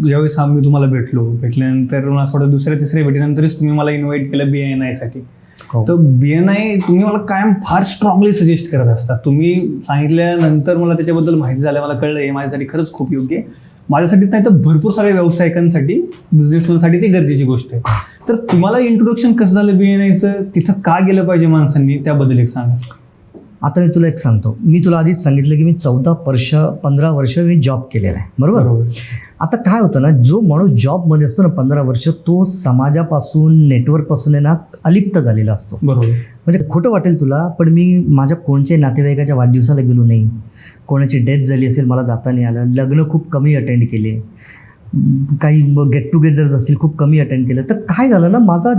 ज्यावेळेस मी तुम्हाला भेटल्यानंतर मला असं वाटतं दुसऱ्या तिसऱ्या भेटीनंतरच तुम्ही मला इन्व्हाइट केलं BNI साठी. तर BNI तुम्ही मला कायम फार स्ट्रॉंगली सजेस्ट करत असता. तुम्ही सांगितल्यानंतर मला त्याच्याबद्दल माहिती झालं, मला कळलं हे माझ्यासाठी खरंच खूप योग्य आहे. माझ्यासाठी नाही तर भरपूर सगळ्या व्यावसायिकांसाठी, बिझनेसमॅनसाठी ती गरजेची गोष्ट आहे. तर तुम्हाला इंट्रोडक्शन कसं झालं BNIचं, तिथं का गेलं पाहिजे माणसांनी, त्याबद्दल एक सांगा. आता मी तुला एक सांगतो. मी तुला आधीच सांगितलं की मी 15 वर्ष मी जॉब केलेला आहे, बरोबर. आता काय होतं ना, जो माणूस जॉबमध्ये असतो ना 15 वर्ष, तो समाजापासून, नेटवर्कपासून आहे ना अलिप्त झालेला असतो, बरोबर. म्हणजे खोटं वाटेल तुला, पण मी माझ्या कोणत्याही नातेवाईकाच्या वाढदिवसाला गेलो नाही, कोणाची डेथ झाली असेल मला जाता नाही आलं, लग्न खूप कमी अटेंड केले, काही गेट टुगेदर्स असतील खूप कमी अटेंड केलं. तर काय झालं ना, माझा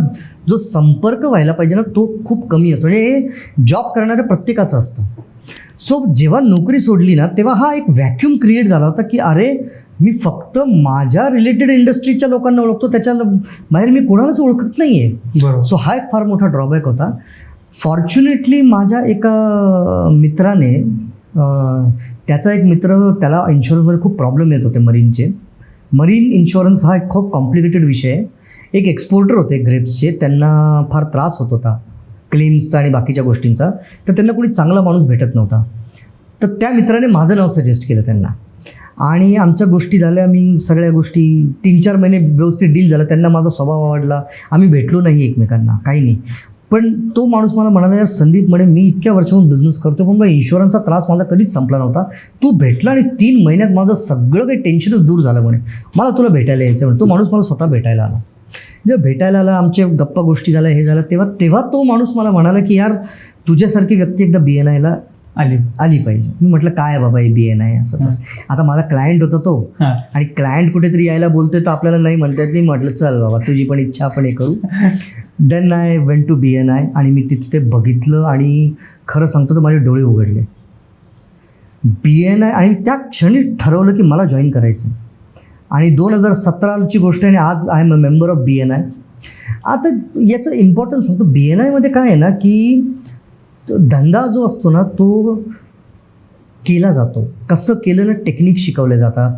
जो संपर्क व्हायला पाहिजे ना तो खूप कमी असतो. म्हणजे हे जॉब करणाऱ्या प्रत्येकाचं असतं. सो जेव्हा नोकरी सोडली ना तेव्हा हा एक व्हॅक्यूम क्रिएट झाला होता की अरे मी फक्त माझ्या रिलेटेड इंडस्ट्रीच्या लोकांना ओळखतो, त्याच्या बाहेर मी कोणालाच ओळखत नाही आहे. सो हा एक फार मोठा ड्रॉबॅक होता. फॉर्च्युनेटली माझ्या एका मित्राने, त्याचा एक मित्र, त्याला इन्शुरन्समध्ये खूप प्रॉब्लेम येत होते मरीनचे. मरीन इन्शुरन्स हा एक खूप कॉम्प्लिकेटेड विषय आहे. एक एक्सपोर्टर होते ग्रेप्सचे, त्यांना फार त्रास होत होता क्लेम्सचा आणि बाकीच्या गोष्टींचा. तर त्यांना कोणी चांगला माणूस भेटत नव्हता. तर त्या मित्राने माझं नाव सजेस्ट केलं त्यांना आणि आमच्या गोष्टी झाल्या. मी सगळ्या गोष्टी 3-4 महिने व्यवस्थित डील झाला. त्यांना माझा स्वभाव आवडला. आम्ही भेटलो नाही एकमेकांना, काही नाही. पण तो माणूस मला म्हणाला, यार संदीप म्हणे मी इतक्या वर्षाहून बिझनेस करतो पण मग इन्शुरन्सचा त्रास माझा कधीच संपला नव्हता. तू भेटला आणि 3 महिन्यात माझं सगळं काही टेन्शनच दूर झालं म्हणे. मला तुला भेटायला यायचं म्हणे. तो माणूस मला स्वतः भेटायला आला. जेव्हा भेटायला आला, आमचे गप्पा गोष्टी झाल्या, हे झालं, तेव्हा तो माणूस मला म्हणाला की यार तुझ्यासारखी व्यक्ती एकदा BNIला आली पाहिजे. मी म्हटलं काय बाबा हे BNI असं तसं. आता माझा क्लायंट होता तो, आणि क्लायंट कुठेतरी यायला बोलतोय तर आपल्याला नाही म्हणतात नाही. म्हटलं चल बाबा तुझी पण इच्छा आपण हे करू. Then I went to BNI आणि मी तिथे बघितलं आणि खरं सांगतो तर माझे डोळे उघडले. BNI, आणि त्या क्षणी ठरवलं की मला जॉईन करायचं. आणि 2017ची गोष्ट आहे आणि आज I am a member of BNI. आता याचं इम्पॉर्टन्स सांगतो. BNIमध्ये काय आहे ना की धंदा जो असतो ना तो केला जातो. कसं केलं ना, टेक्निक शिकवले जातात,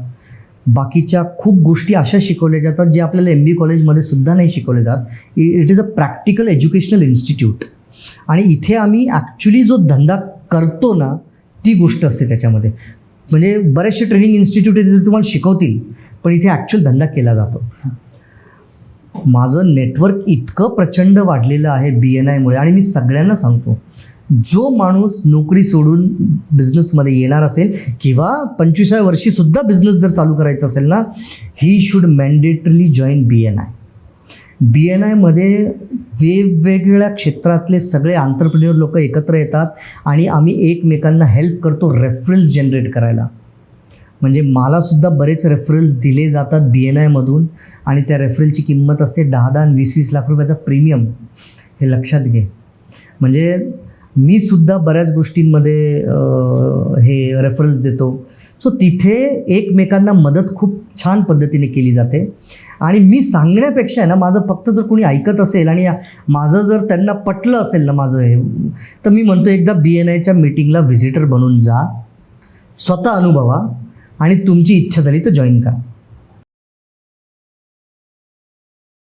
बाकीच्या खूप गोष्टी अशा शिकवल्या जातात जे आपल्याला MBA कॉलेजमध्ये सुद्धा नाही शिकवले जात. It is a practical educational institute. आणि इथे आम्ही ॲक्च्युली जो धंदा करतो ना ती गोष्ट असते त्याच्यामध्ये. म्हणजे बरेचसे ट्रेनिंग इन्स्टिट्यूट तिथे तुम्हाला शिकवतील, पण इथे ॲक्च्युअल धंदा केला जातो. माझं नेटवर्क इतकं प्रचंड वाढलेलं आहे BNIमुळे. आणि मी सगळ्यांना सांगतो, जो माणूस नोकरी सोडून बिझनेसमध्ये येणार असेल किंवा 25व्या वर्षीसुद्धा बिझनेस जर चालू करायचा असेल ना, ही शुड मॅन्डेटरीली जॉईन BNI. BNIमध्ये वेगवेगळ्या क्षेत्रातले सगळे आंतरप्रेन्युअर लोक एकत्र येतात आणि आम्ही एकमेकांना हेल्प करतो रेफरन्स जनरेट करायला. म्हणजे मलासुद्धा बरेच रेफरन्स दिले जातात BNIमधून आणि त्या रेफरलची किंमत असते 10 आणि 20 लाख रुपयाचा प्रीमियम. हे लक्षात घे. म्हणजे मी सुद्धा बऱ्याच गोष्टींमध्ये हे रेफरन्स देतो. सो तिथे एकमेकांना मदत खूप छान पद्धतीने केली जाते. आणि मी सांगण्यापेक्षा आहे ना, माझं फक्त जर कोणी ऐकत असेल आणि माझं जर त्यांना पटलं असेल ना माझं हे, तर मी म्हणतो एकदा BNIच्या मीटिंगला व्हिजिटर बनून जा, स्वतः अनुभवा आणि तुमची इच्छा झाली तर जॉईन करा.